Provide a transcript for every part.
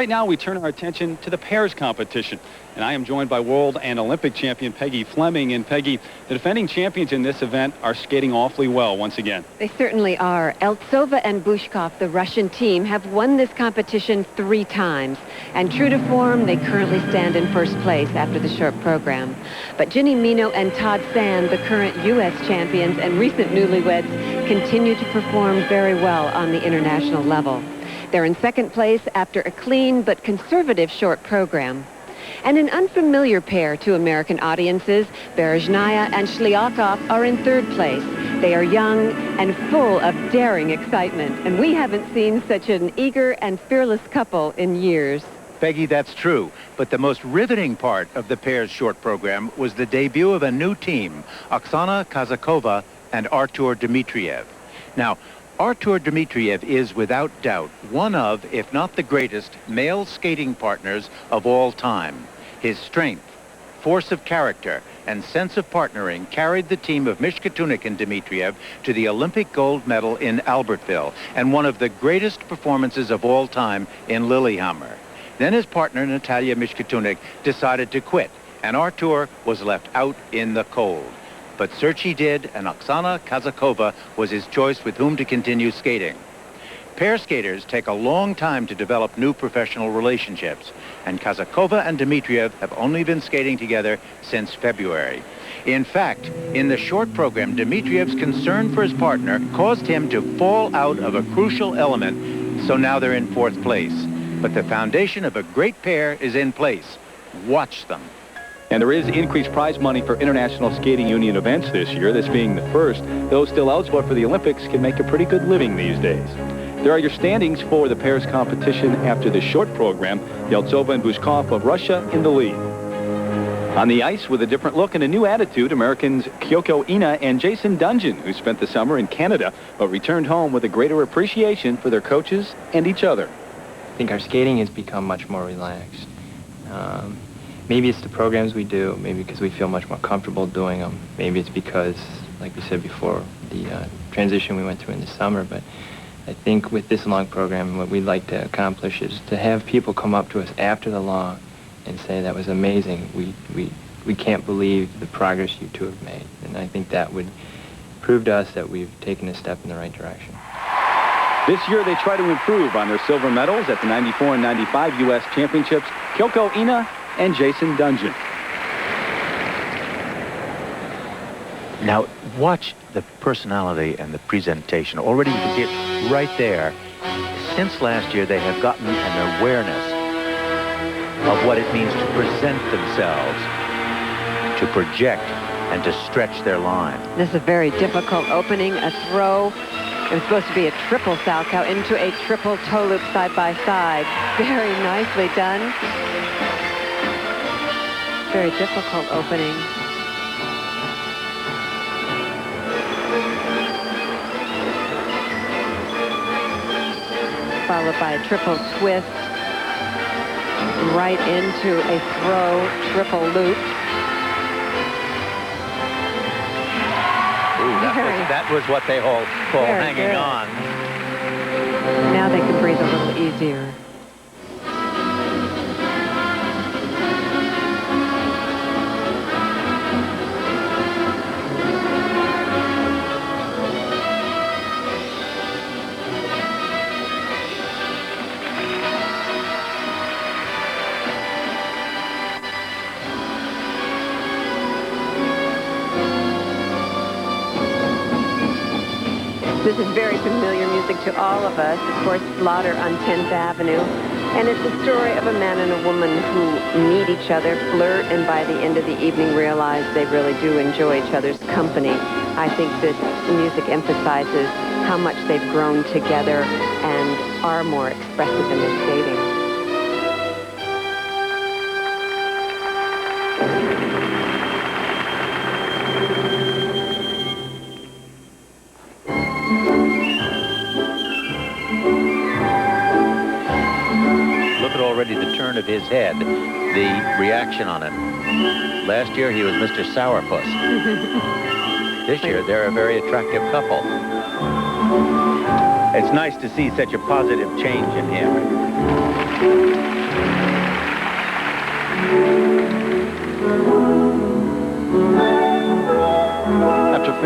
Right now, we turn our attention to the pairs competition. And I am joined by world and Olympic champion Peggy Fleming. And Peggy, the defending champions in this event are skating awfully well once again. They certainly are. Eltsova and Bushkov, the Russian team, have won this competition 3 times. And true to form, they currently stand in first place after the short program. But Jenni, Meno, and Todd, the current U.S. champions and recent newlyweds, continue to perform very well on the international level. They're in second place after a clean but conservative short program. And an unfamiliar pair to American audiences, Berezhnaya and Shliakhov, are in third place. They are young and full of daring excitement, and we haven't seen such an eager and fearless couple in years. Peggy, that's true. But the most riveting part of the pair's short program was the debut of a new team, Oksana Kazakova and Artur Dmitriev. Now, Artur Dmitriev is, without doubt, one of, if not the greatest, male skating partners of all time. His strength, force of character, and sense of partnering carried the team of Mishkatunik and Dmitriev to the Olympic gold medal in Albertville, and one of the greatest performances of all time in Lillehammer. Then his partner, Natalia Mishkatunik, decided to quit, and Artur was left out in the cold. But search he did, and Oksana Kazakova was his choice with whom to continue skating. Pair skaters take a long time to develop new professional relationships, and Kazakova and Dmitriev have only been skating together since February. In fact, in the short program, Dmitriev's concern for his partner caused him to fall out of a crucial element, so now they're in fourth place. But the foundation of a great pair is in place. Watch them. And there is increased prize money for International Skating Union events this year, this being the first. Those still eligible for the Olympics can make a pretty good living these days. There are your standings for the pairs competition after the short program. Eltsova and Bushkov of Russia in the lead. On the ice with a different look and a new attitude, Americans Kyoko and Dungjen, who spent the summer in Canada, but returned home with a greater appreciation for their coaches and each other. I think our skating has become much more relaxed. Maybe it's the programs we do, maybe because we feel much more comfortable doing them. Maybe it's because, like we said before, the transition we went through in the summer. But I think with this long program, what we'd like to accomplish is to have people come up to us after the long and say, that was amazing. We can't believe the progress you two have made. And I think that would prove to us that we've taken a step in the right direction. This year, they try to improve on their silver medals at the 94 and 95 U.S. Championships. Kyoko and Dungjen. Now, watch the personality and the presentation. Already you can see it right there. Since last year, they have gotten an awareness of what it means to present themselves, to project, and to stretch their line. This is a very difficult opening, a throw. It was supposed to be a triple salchow into a triple toe loop side by side. Very nicely done. Very difficult opening. Followed by a triple twist. Right into a throw, triple loop. Ooh, that was what they call hanging good. On. Now they can breathe a little easier. This is very familiar music to all of us. Of course, Slaughter on 10th Avenue. And it's the story of a man and a woman who meet each other, flirt, and by the end of the evening realize they really do enjoy each other's company. I think this music emphasizes how much they've grown together and are more expressive in their skating. Already the turn of his head, the reaction on it. Last year he was Mr. Sourpuss. This year they're a very attractive couple. It's nice to see such a positive change in him.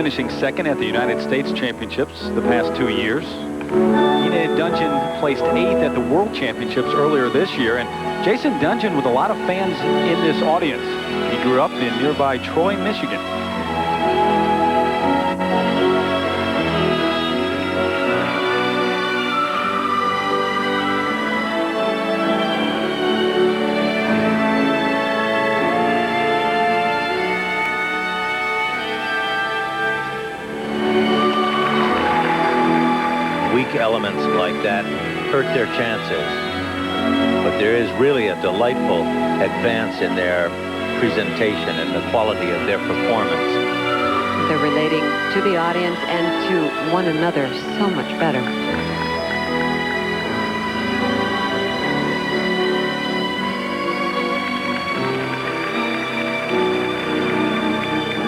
finishing second at the United States Championships the past 2 years. Dungjen placed 8th at the World Championships earlier this year, and Jason Dungjen with a lot of fans in this audience. He grew up in nearby Troy, Michigan. Elements like that hurt their chances, but there is really a delightful advance in their presentation and the quality of their performance. They're relating to the audience and to one another so much better.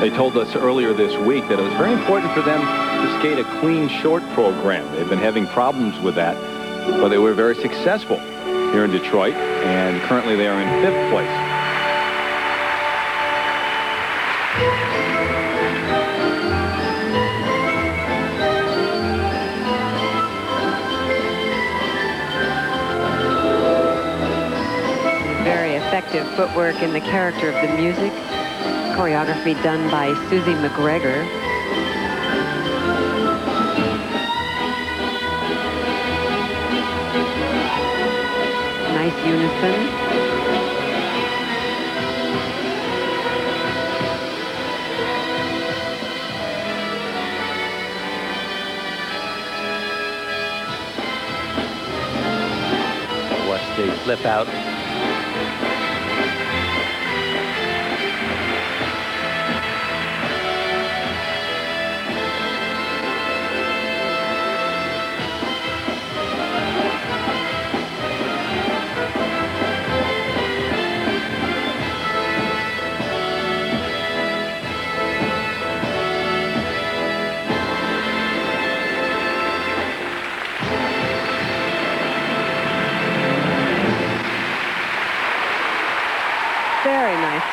They told us earlier this week that it was very important for them to skate a clean short program. They've been having problems with that, but they were very successful here in Detroit, and currently they are in 5th place. Very effective footwork in the character of the music. Choreography done by Susie McGregor. Nice unison. Watch the flip out.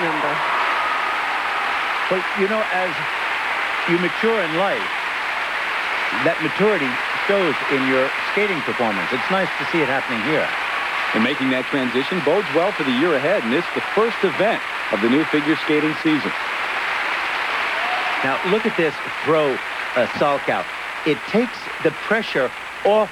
Number. But, you know, as you mature in life, that maturity shows in your skating performance. It's nice to see it happening here. And making that transition bodes well for the year ahead, and this is the first event of the new figure skating season. Now, look at this throw sulk out. It takes the pressure off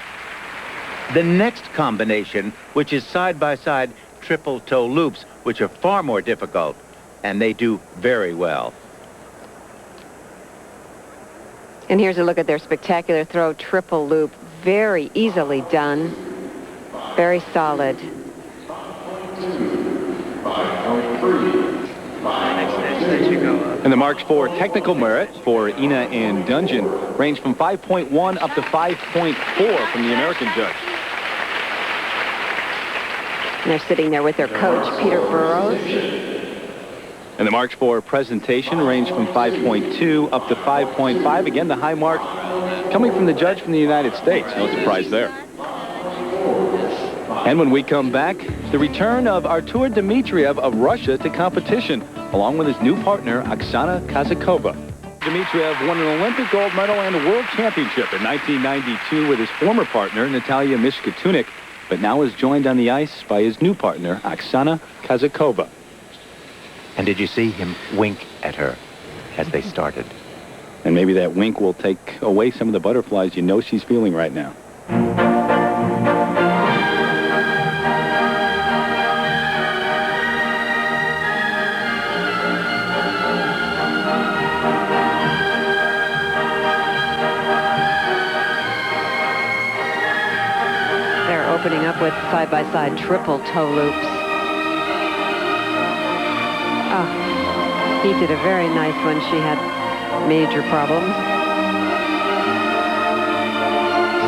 the next combination, which is side-by-side triple toe loops, which are far more difficult, and they do very well. And here's a look at their spectacular throw triple loop. Very easily done. Very solid. And the marks for technical merit for Ina and Dungjen range from 5.1 up to 5.4 from the American judge. And they're sitting there with their coach, Peter Burrows. And the marks for presentation range from 5.2 up to 5.5. Again, the high mark coming from the judge from the United States. No surprise there. And when we come back, the return of Artur Dmitriev of Russia to competition, along with his new partner, Oksana Kazakova. Dmitriev won an Olympic gold medal and a world championship in 1992 with his former partner, Natalia Mishkatunik, but now is joined on the ice by his new partner, Oksana Kazakova. And did you see him wink at her as they started? And maybe that wink will take away some of the butterflies you know she's feeling right now. They're opening up with side-by-side triple toe loops. Oh, he did a very nice one. She had major problems.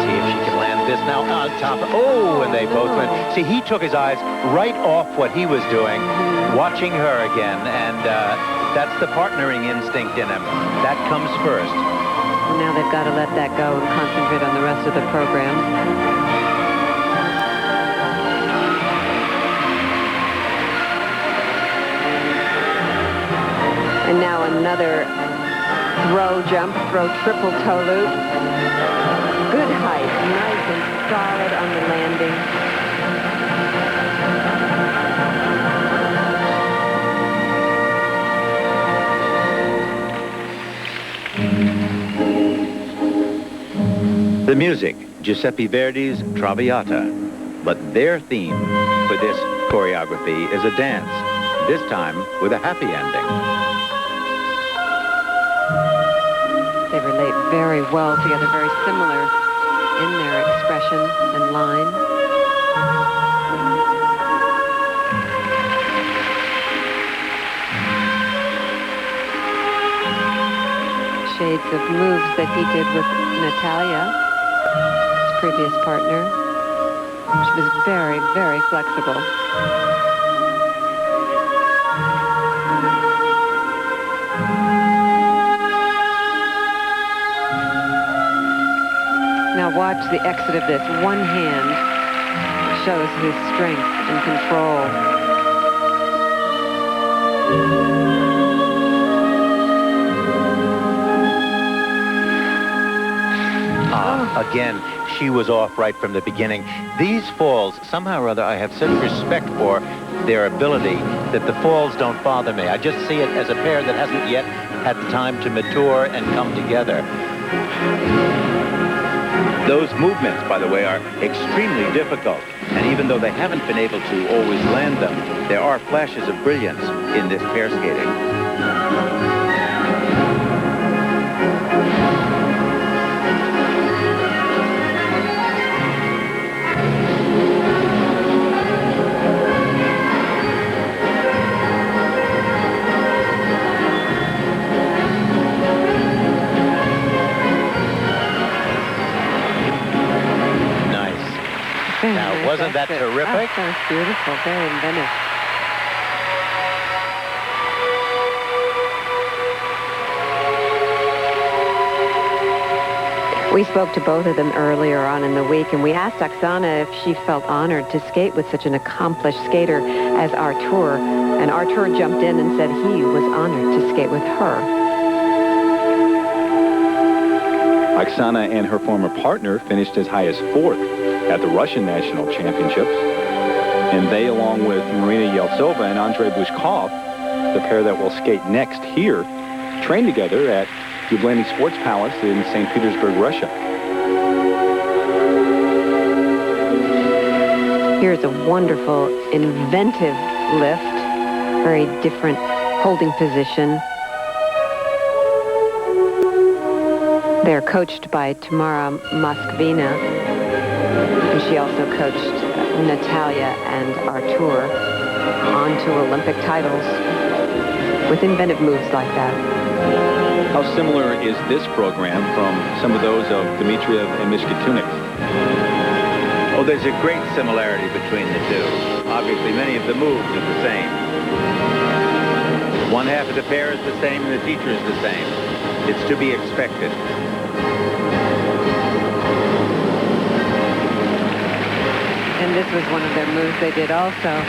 See if she can land this now on top. Oh, and they both went. See, he took his eyes right off what he was doing, watching her again, and that's the partnering instinct in him. That comes first. Well, now they've got to let that go and concentrate on the rest of the program. And now another throw jump, throw triple toe loop. Good height, nice and solid on the landing. The music, Giuseppe Verdi's Traviata. But their theme for this choreography is a dance, this time with a happy ending. They relate very well together, very similar in their expression and line. Shades of moves that he did with Natalia, his previous partner. She was very, very flexible. Now watch the exit of this. One hand shows his strength and control. Again, she was off right from the beginning. These falls, somehow or other, I have such respect for their ability that the falls don't bother me. I just see it as a pair that hasn't yet had the time to mature and come together. Those movements, by the way, are extremely difficult. And even though they haven't been able to always land them, there are flashes of brilliance in this pair skating. Now, wasn't that terrific? Oh, that was beautiful, very inventive. We spoke to both of them earlier on in the week, and we asked Oksana if she felt honored to skate with such an accomplished skater as Artur. And Artur jumped in and said he was honored to skate with her. Oksana and her former partner finished as high as 4th at the Russian National Championships. And they, along with Marina Eltsova and Andrei Bushkov, the pair that will skate next here, trained together at Yablani Sports Palace in St. Petersburg, Russia. Here's a wonderful, inventive lift, very different holding position. They're coached by Tamara Moskvina, and she also coached Natalia and Artur on to Olympic titles with inventive moves like that. How similar is this program from some of those of Dmitriev and Mishkitunik? Oh, there's a great similarity between the two. Obviously, many of the moves are the same. One half of the pair is the same, and the teacher is the same. It's to be expected. And this was one of their moves they did also.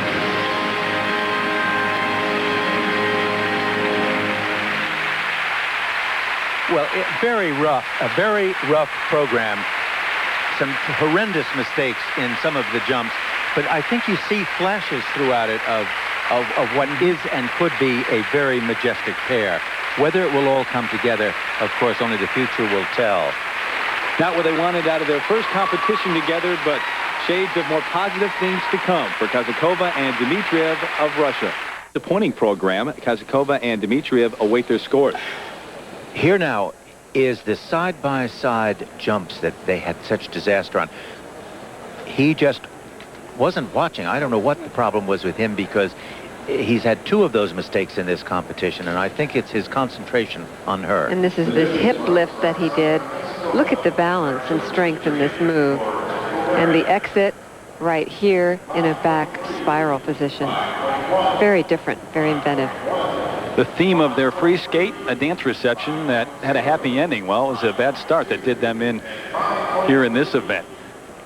Well, a very rough program. Some horrendous mistakes in some of the jumps, but I think you see flashes throughout it of what is and could be a very majestic pair. Whether it will all come together, of course, only the future will tell. Not what they wanted out of their first competition together, but shades of more positive things to come for Kazakova and Dmitriev of Russia. The pointing program, Kazakova and Dmitriev await their scores. Here now is the side-by-side jumps that they had such disaster on. He just wasn't watching. I don't know what the problem was with him, because he's had 2 of those mistakes in this competition, and I think it's his concentration on her. And this is this hip lift that he did. Look at the balance and strength in this move. And the exit right here in a back spiral position. Very different, very inventive. The theme of their free skate, a dance reception that had a happy ending. Well, it was a bad start that did them in here in this event.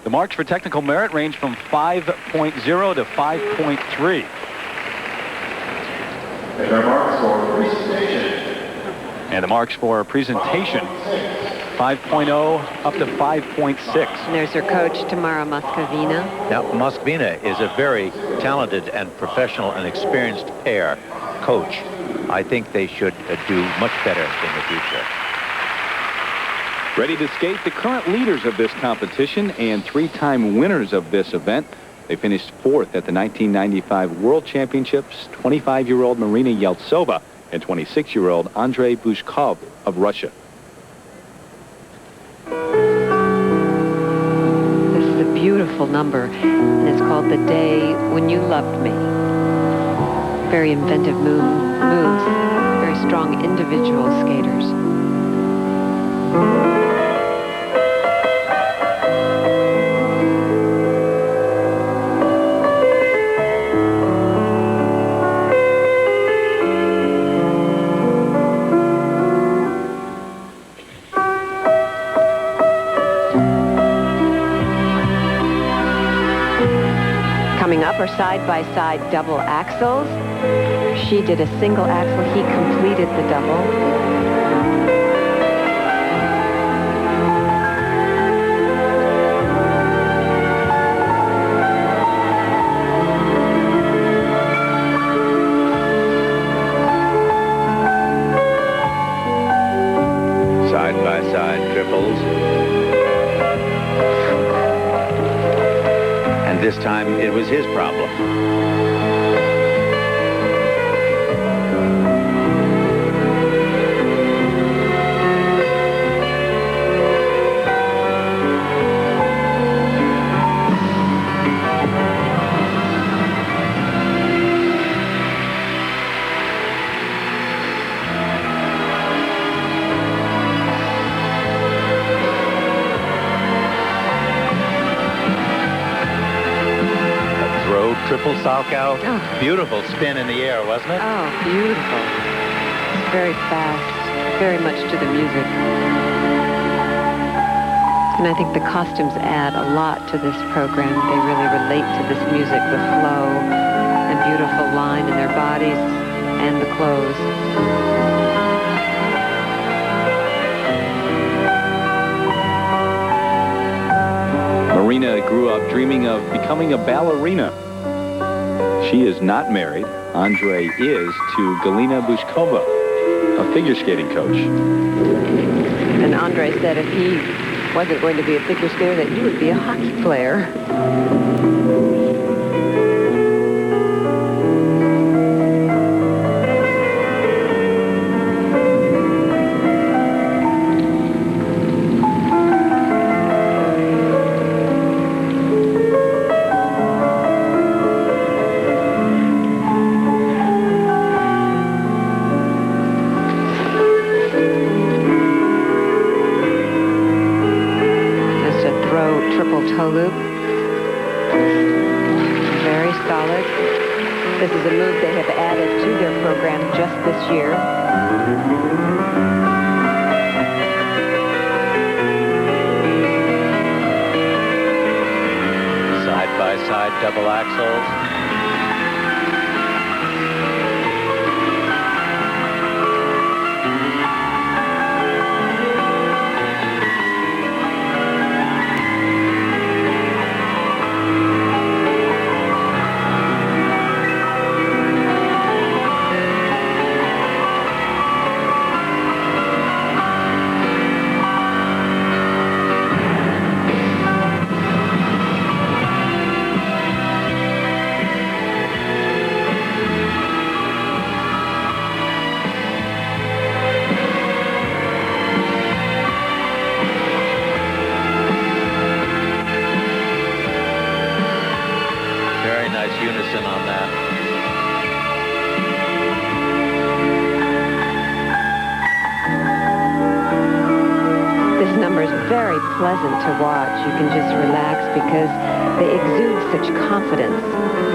The marks for technical merit range from 5.0 to 5.3. And our marks for free station. And the marks for presentation, 5.0 up to 5.6. And there's her coach, Tamara Moscovina. Now, Moscovina is a very talented and professional and experienced pair coach. I think they should do much better in the future. Ready to skate, the current leaders of this competition and three-time winners of this event. They finished fourth at the 1995 World Championships, 25-year-old Marina Eltsova and 26-year-old Andrei Bushkov of Russia. This is a beautiful number, and it's called The Day When You Loved Me. Very inventive moves, very strong individual skaters. Coming up are side-by-side double axels. She did a single axel. He completed the double. Side-by-side triples. And this time it was his problem. Triple Salchow. Oh. Beautiful spin in the air, wasn't it? Oh, beautiful. It's very fast, very much to the music. And I think the costumes add a lot to this program. They really relate to this music, the flow and beautiful line in their bodies and the clothes. Marina grew up dreaming of becoming a ballerina. She is not married. Andrei is to Galina Bushkova, a figure skating coach. And Andrei said if he wasn't going to be a figure skater, that he would be a hockey player. Toe loop. Very solid. This is a move they have added to their program just this year. Side-by-side double axels. Unison on that. This number is very pleasant to watch. You can just relax because they exude such confidence.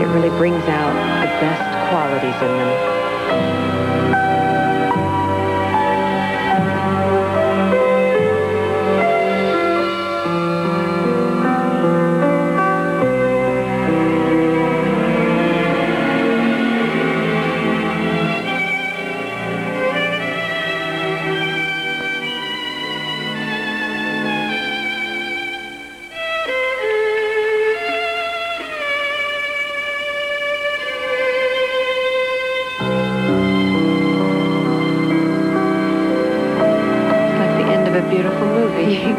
It really brings out the best qualities in them. beautiful movie.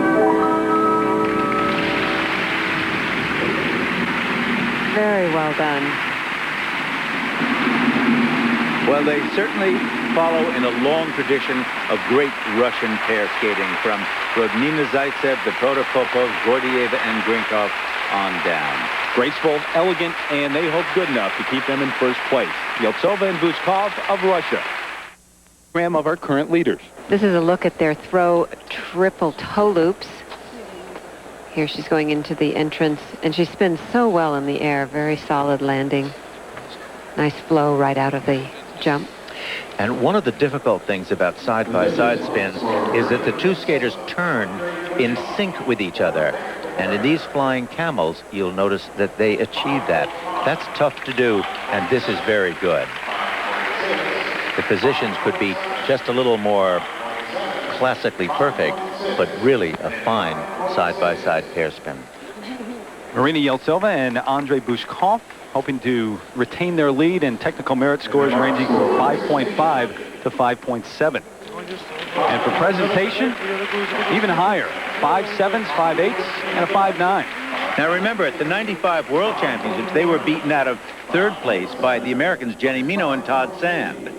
Very well done. Well, they certainly follow in a long tradition of great Russian pair skating, from Rodnina Zaitsev, the Protopopovs, Gordieva, and Grinkov on down. Graceful, elegant, and they hope good enough to keep them in first place. Eltsova and Bushkov of Russia. Of our current leaders. This is a look at their throw triple toe loops. Here she's going into the entrance, and she spins so well in the air. Very solid landing. Nice flow right out of the jump. And one of the difficult things about side-by-side spins is that the two skaters turn in sync with each other. And in these flying camels, you'll notice that they achieve that. That's tough to do, and this is very good. The positions could be just a little more classically perfect, but really a fine side-by-side pair spin. Marina Eltsova and Andrei Bushkov hoping to retain their lead, and technical merit scores ranging from 5.5 to 5.7. And for presentation, even higher, 5.7s, 5.8s, and a 5.9. Now remember, at the 95 World Championships, they were beaten out of third place by the Americans Jenni, Meno, and Todd Sand.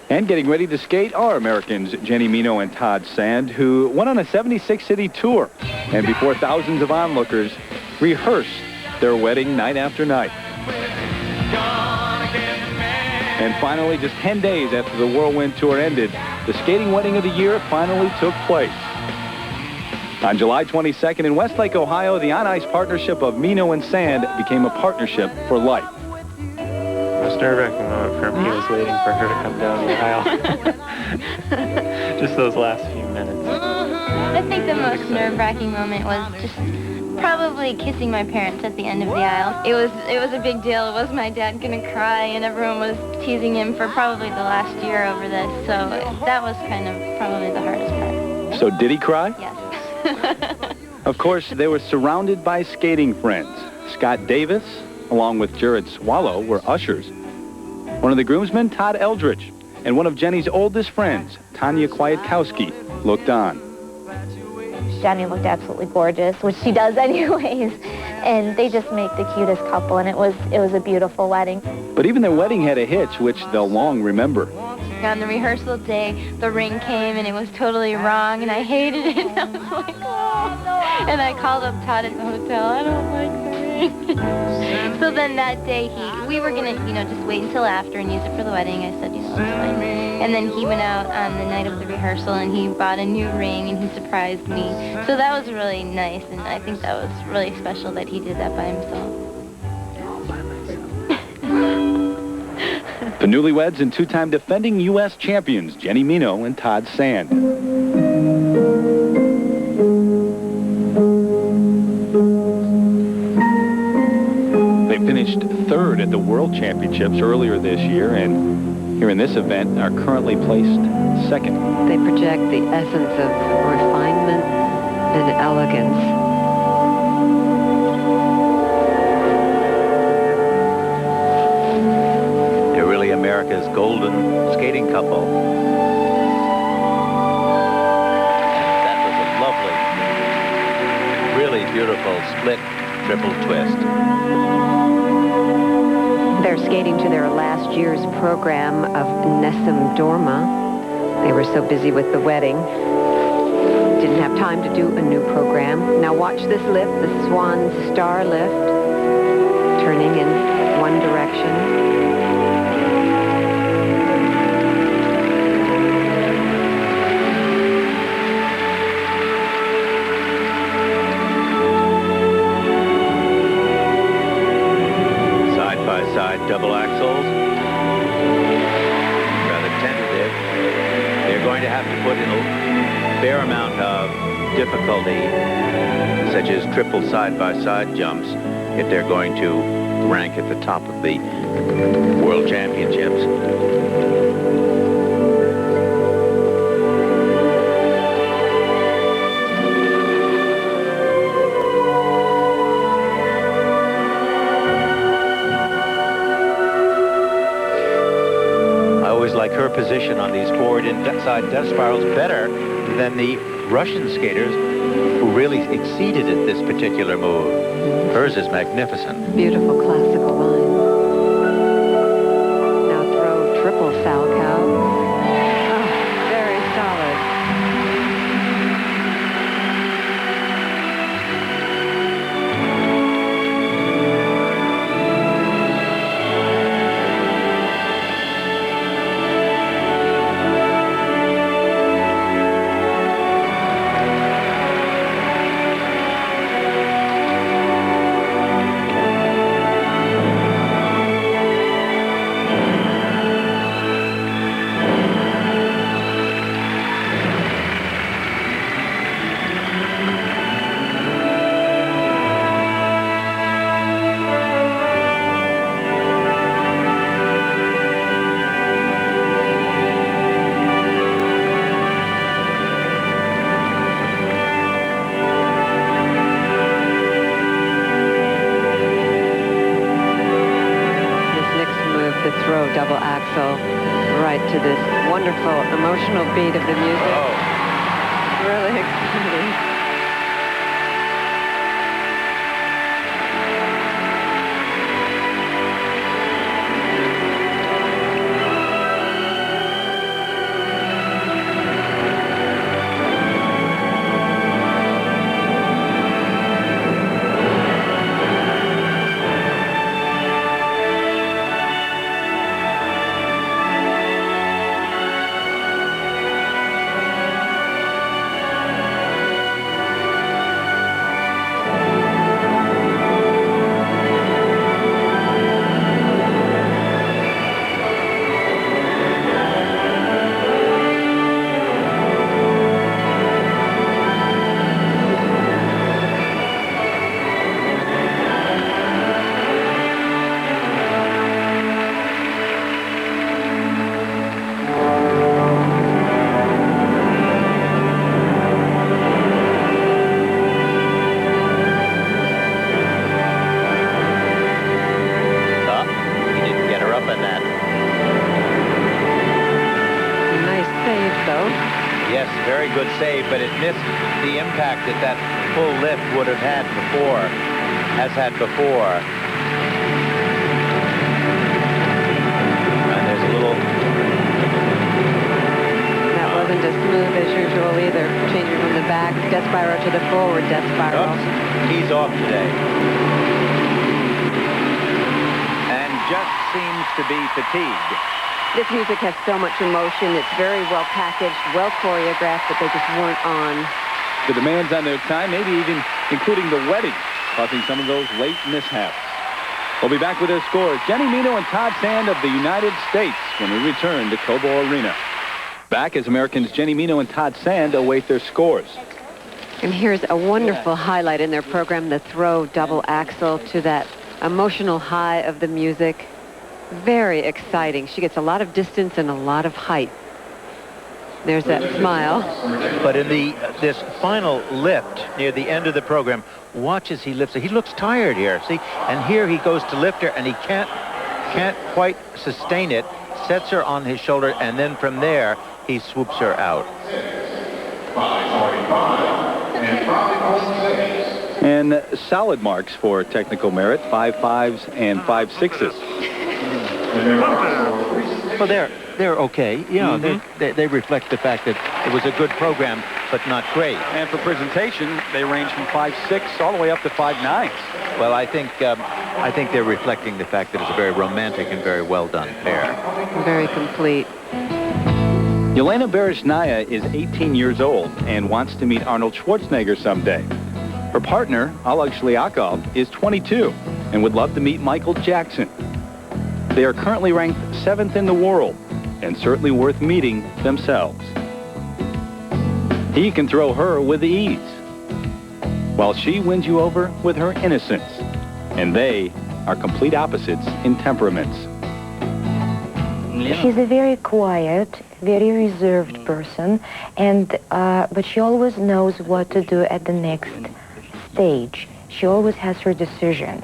And getting ready to skate are Americans Jenni, Meno, and Todd Sand, who went on a 76-city tour, and before thousands of onlookers rehearsed their wedding night after night. And finally, just 10 days after the whirlwind tour ended, the skating wedding of the year finally took place. On July 22nd in Westlake, Ohio, the on-ice partnership of Meno and Sand became a partnership for life. Most nerve-wracking moment for me was waiting for her to come down the aisle. Just those last few minutes. I think the most nerve-wracking moment was just probably kissing my parents at the end of the aisle. It was a big deal. Was my dad gonna cry? And everyone was teasing him for probably the last year over this. So that was kind of probably the hardest part. So did he cry? Yes. Of course, they were surrounded by skating friends. Scott Davis, along with Jared Swallow, were ushers. One of the groomsmen, Todd Eldridge, and one of Jenni's oldest friends, Tanya Kwiatkowski, looked on. Jenni looked absolutely gorgeous, which she does anyways, and they just make the cutest couple, and it was a beautiful wedding. But even their wedding had a hitch, which they'll long remember. On the rehearsal day, the ring came and it was totally wrong, and I hated it. And I was like, oh. And I called up Todd at the hotel. I don't like the ring. So then that day, we were gonna, just wait until after and use it for the wedding. I said, it's fine. And then he went out on the night of the rehearsal and he bought a new ring and he surprised me. So that was really nice, and I think that was really special that he did that by himself. The newlyweds and two-time defending U.S. champions, Jenni Meno and Todd Sand. They finished third at the World Championships earlier this year, and here in this event are currently placed second. They project the essence of refinement and elegance. America's golden skating couple. That was a lovely, really beautiful split triple twist. They're skating to their last year's program of Nessun Dorma. They were so busy with the wedding, didn't have time to do a new program. Now watch this lift, the Swan Star lift, turning in one direction. Double axles, rather tentative. They're going to have to put in a fair amount of difficulty, such as triple side-by-side jumps, if they're going to rank at the top of the World Championships. like her position on these forward inside death spirals better than the Russian skaters who really exceeded at this particular move. Hers is magnificent. Beautiful classical line. Now throw triple salchow. Oh, very solid. Double axel right to this wonderful emotional beat of the music. Oh. Really exciting. Good save, but it missed the impact that full lift would have had before, has had before. And there's a little... That wasn't as smooth as usual either. Changing from the back death spiral to the forward death spiral. Oops, he's off today. And just seems to be fatigued. This music has so much emotion. It's very well packaged, well choreographed, but they just weren't on. The demands on their time, maybe even including the wedding, causing some of those late mishaps. We'll be back with their scores. Jenni, Meno, and Todd Sand of the United States when we return to Kobo Arena. Back as Americans Jenni, Meno, and Todd Sand await their scores. And here's a wonderful highlight in their program, the throw double axel to that emotional high of the music. Very exciting. She gets a lot of distance and a lot of height. There's that smile. But in this final lift near the end of the program, watch as he lifts her. He looks tired here, see? And here he goes to lift her, and he can't quite sustain it, sets her on his shoulder, and then from there, he swoops her out. And solid marks for technical merit, 5 5s and 5 6s. Well, they're okay. Yeah, they reflect the fact that it was a good program, but not great. And for presentation, they range from 5 6 all the way up to 5 9s. Well, I think they're reflecting the fact that it's a very romantic and very well done pair. Very complete. Elena Berezhnaya is 18 years old and wants to meet Arnold Schwarzenegger someday. Her partner, Oleg Shliakhov, is 22 and would love to meet Michael Jackson. They are currently ranked 7th in the world and certainly worth meeting themselves. He can throw her with ease, while she wins you over with her innocence. And they are complete opposites in temperaments. She's a very quiet, very reserved person, and but she always knows what to do at the next stage. She always has her decision.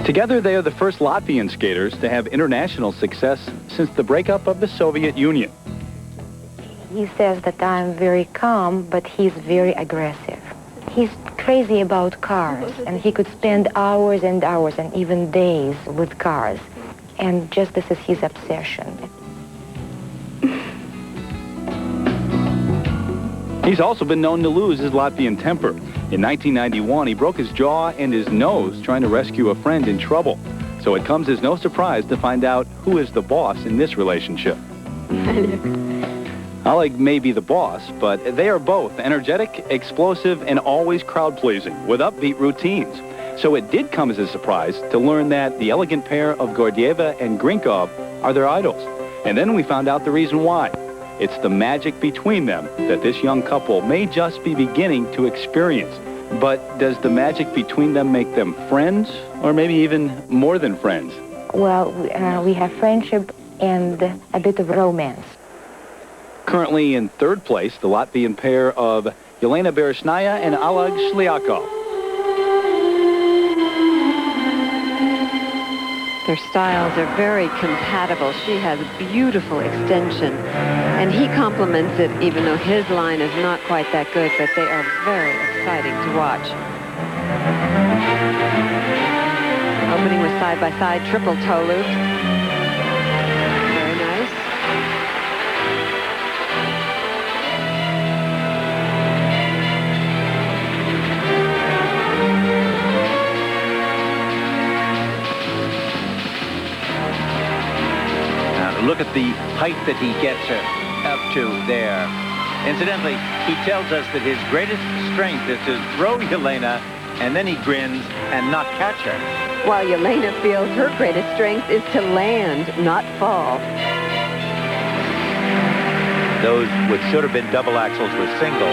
Together, they are the first Latvian skaters to have international success since the breakup of the Soviet Union. He says that I'm very calm, but he's very aggressive. He's crazy about cars, and he could spend hours and hours and even days with cars. And just this is his obsession. He's also been known to lose his Latvian temper. In 1991, he broke his jaw and his nose trying to rescue a friend in trouble. So it comes as no surprise to find out who is the boss in this relationship. Oleg may be the boss, but they are both energetic, explosive, and always crowd-pleasing with upbeat routines. So it did come as a surprise to learn that the elegant pair of Gordieva and Grinkov are their idols. And then we found out the reason why. It's the magic between them that this young couple may just be beginning to experience. But does the magic between them make them friends, or maybe even more than friends? Well, we have friendship and a bit of romance. Currently in third place, the Latvian pair of Elena Berezhnaya and Oleg Shliakhov. Their styles are very compatible. She has beautiful extension, and he complements it, even though his line is not quite that good, but they are very exciting to watch. Opening with side-by-side triple toe loops. Very nice. Look at the height that he gets her up to there. Incidentally, he tells us that his greatest strength is to throw Elena, and then he grins and not catch her. While Elena feels her greatest strength is to land, not fall. Those what should have been double axels were single.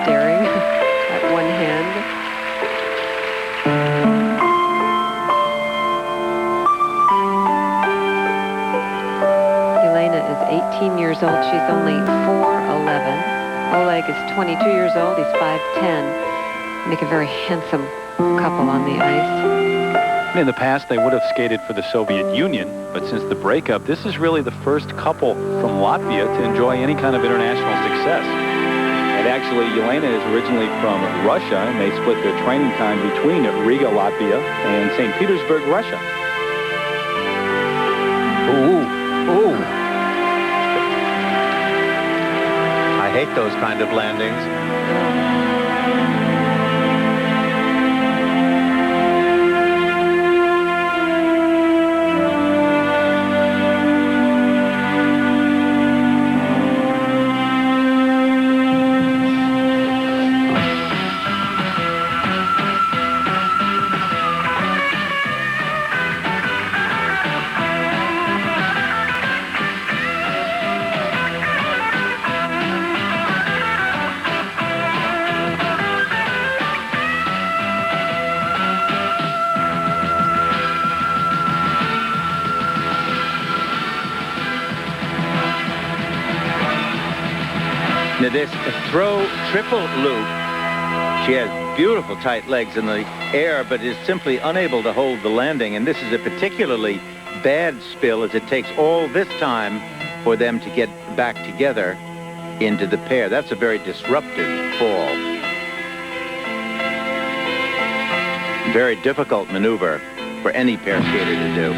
Daring at one hand. Elena is 18 years old. She's only 4'11". Oleg is 22 years old. He's 5'10". Make a very handsome couple on the ice. In the past, they would have skated for the Soviet Union, but since the breakup, this is really the first couple from Latvia to enjoy any kind of international success. And actually, Elena is originally from Russia, and they split their training time between Riga, Latvia, and St. Petersburg, Russia. Ooh, ooh. I hate those kind of landings. Now this throw triple loop, she has beautiful tight legs in the air, but is simply unable to hold the landing. And this is a particularly bad spill, as it takes all this time for them to get back together into the pair. That's a very disruptive fall. Very difficult maneuver for any pair skater to do.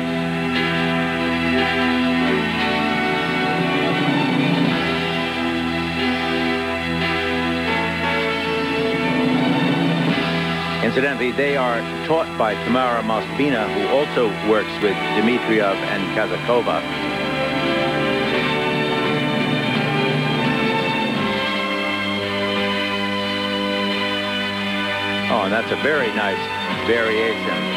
Incidentally, they are taught by Tamara Moskvina, who also works with Dmitriev and Kazakova. Oh, and that's a very nice variation.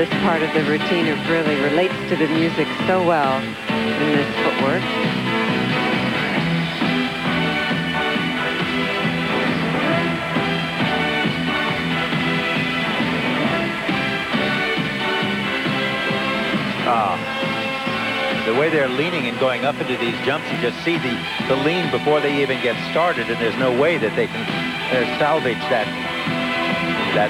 this part of the routine really relates to the music so well in this footwork. The way they're leaning and going up into these jumps, you just see the lean before they even get started, and there's no way that they can salvage that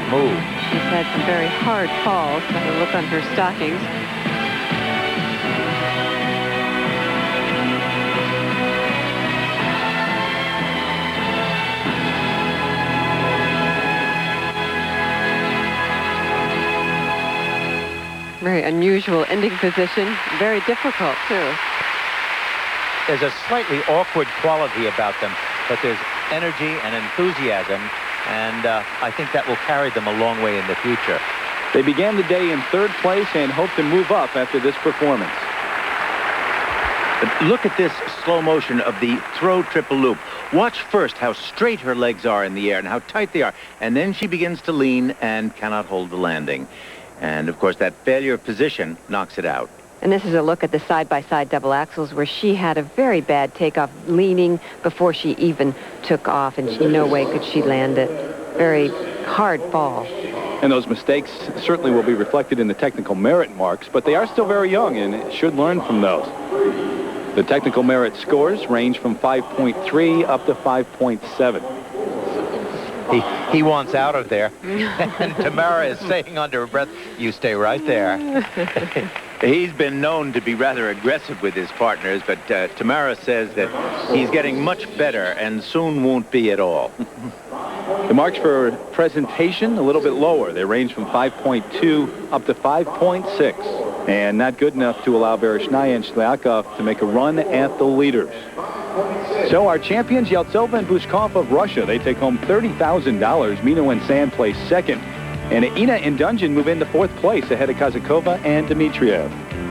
move. She's had some very hard falls. Got a look on her stockings. Very unusual ending position. Very difficult, too. There's a slightly awkward quality about them, but there's energy and enthusiasm, and I think that will carry them a long way in the future. They began the day in third place and hope to move up after this performance. But look at this slow motion of the throw triple loop. Watch first how straight her legs are in the air and how tight they are, and then she begins to lean and cannot hold the landing. And, of course, that failure of position knocks it out. And this is a look at the side-by-side double axels where she had a very bad takeoff, leaning before she even took off, and no way could she land it. Very hard fall. And those mistakes certainly will be reflected in the technical merit marks, but they are still very young and should learn from those. The technical merit scores range from 5.3 up to 5.7. He wants out of there. And Tamara is saying under her breath, "You stay right there." He's been known to be rather aggressive with his partners, but Tamara says that he's getting much better and soon won't be at all. The marks for presentation, a little bit lower. They range from 5.2 up to 5.6. And not good enough to allow Berezhnaya and Shliakhov to make a run at the leaders. So our champions, Eltsova and Bushkov of Russia, they take home $30,000. Meno and Sand place second. And Elena and Dungjen move into fourth place ahead of Kazakova and Dmitriev.